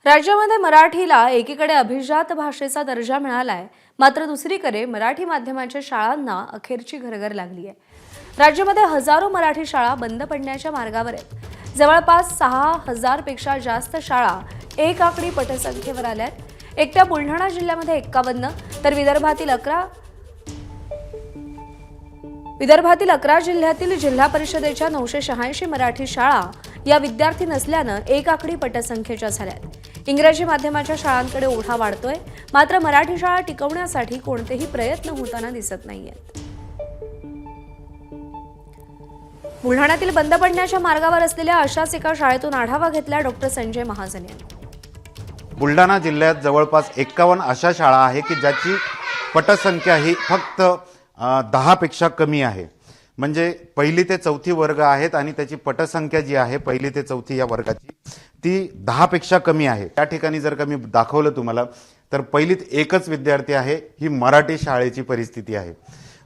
राज्यामध्ये मराठीला एकीकडे अभिजात भाषेचा दर्जा मिळालाय, मात्र दुसरीकडे मराठी माध्यमाच्या शाळांना अखेरची घरघर लागली आहे। राज्यामध्ये हजारो मराठी शाळा बंद पडण्याच्या मार्गावर आहेत। जवळपास 6000 पेक्षा जास्त शाळा एक आकडी पटसंख्येवर आल्यात। एकट्या बुलढाणा जिल्ह्यामध्ये 51 तर विदर्भातील 11 जिल्ह्यातील जिल्हा परिषदेच्या 986 मराठी शाळा या विद्यार्थी नसल्यानं एक आकडी पटसंख्येच्या झाल्यात। इंग्रजी माध्यमाच्या शाळांकडे ओढा वाढतोय, मात्र मराठी शाळा टिकवण्यासाठी कोणतेही प्रयत्न होताना दिसत नाहीयेत। बुलढाण्यातील बंद पडण्याच्या मार्गावर असलेल्या अशाच एका शाळेतून आढावा घेतला डॉक्टर संजय महाजन यांनी। बुलढाणा जिल्ह्यात जवळपास 51 अशा शाळा आहे की ज्याची पटसंख्या ही फक्त 10 पेक्षा कमी आहे। म्हणजे पहिली ते चौथी वर्ग आहेत आणि त्याची पटसंख्या जी आहे पहिली ते चौथी या वर्गाची ती 10 पेक्षा कमी आहे। त्या ठिकाणी जर का मी दाखवलं तुम्हाला तर पहिलीत एकच विद्यार्थी आहे, ही मराठी शाळेची परिस्थिती आहे।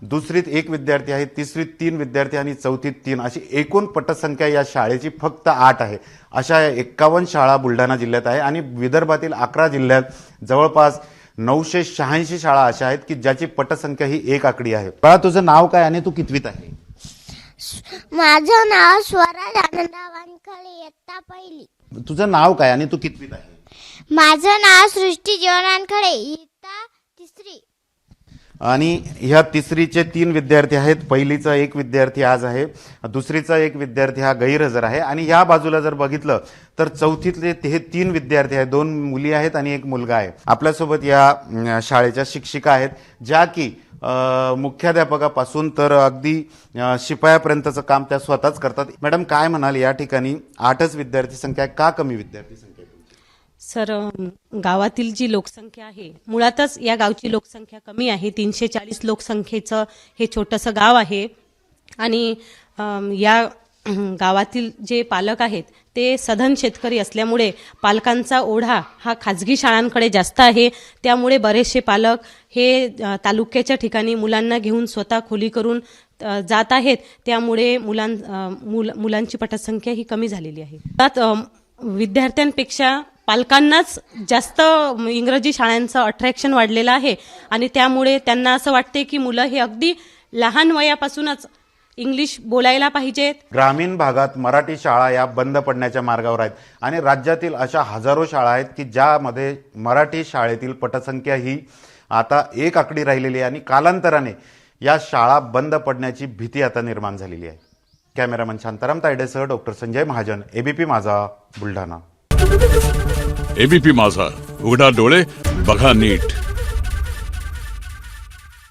दुसरीत एक विद्यार्थी आहे, तिसरीत 3 विद्यार्थी आणि चौथीत 3 अशी एकूण पटसंख्या या शाळेची फक्त 8 आहे। अशा 51 शाळा बुलढाणा जिल्ह्यात आहे आणि विदर्भातील 11 जिल्ह्यात जवळपास 986 शाळा अशा आहेत की ज्याची पटसंख्या ही एक आकडी आहे। बाळा, तुझं नाव काय आणि तू कितवीत आहे? माझं नाव स्वराज आनंदा वानखळे, इयत्ता पहिली। तुझं नाव काय आणि तू कितवीत आहे? माझं नाव सृष्टी जीवन वानखळे, इयत्ता तिसरी। आणि ह्या तिसरीचे 3 विद्यार्थी आहेत। पहिलीचा एक विद्यार्थी आज आहे, दुसरीचा एक विद्यार्थी हा गैरहजर आहे आणि ह्या बाजूला जर बघितलं तर चौथीतले हे 3 विद्यार्थी आहेत, 2 मुली आहेत आणि एक मुलगा आहे। आपल्यासोबत या शाळेच्या शिक्षिका आहेत ज्या की मुख्याध्यापकापासून तर अगदी शिपायापर्यंतचं काम त्या स्वतःच करतात। मॅडम, काय म्हणाल, या ठिकाणी 8च विद्यार्थी संख्या आहे, का कमी विद्यार्थी संख्या? सर, गावातील जी लोकसंख्या आहे, मुळातच या गावची लोकसंख्या कमी आहे। 340 लोकसंख्येचं हे छोटंसं गाव आहे आणि या गावातील जे पालक आहेत ते सधन शेतकरी असल्यामुळे पालकांचा ओढा हा खाजगी शाळांकडे जास्त आहे। त्यामुळे बरेचसे पालक हे तालुक्याच्या ठिकाणी मुलांना घेऊन स्वतः खोली करून जात आहेत। त्यामुळे मुलांची पटसंख्या ही कमी झालेली आहे। त्यात विद्यार्थ्यांपेक्षा पालकांनाच जास्त इंग्रजी शाळांचं अट्रॅक्शन वाढलेलं आहे आणि त्यामुळे त्यांना असं वाटते की मुलं हे अगदी लहान वयापासूनच इंग्लिश बोलायला पाहिजेत। ग्रामीण भागात मराठी शाळा या बंद पडण्याच्या मार्गावर आहेत आणि राज्यातील अशा हजारो शाळा आहेत की ज्यामध्ये मराठी शाळेतील पटसंख्या ही आता एक आकडी राहिलेली आहे आणि कालांतराने या शाळा बंद पडण्याची भीती आता निर्माण झालेली आहे। कॅमेरामन शांताराम तायडेसह doctor Sanjay Mahajan, ABP Majha, Buldhana. ABP माझा, उघडा डोळे बघा नीट।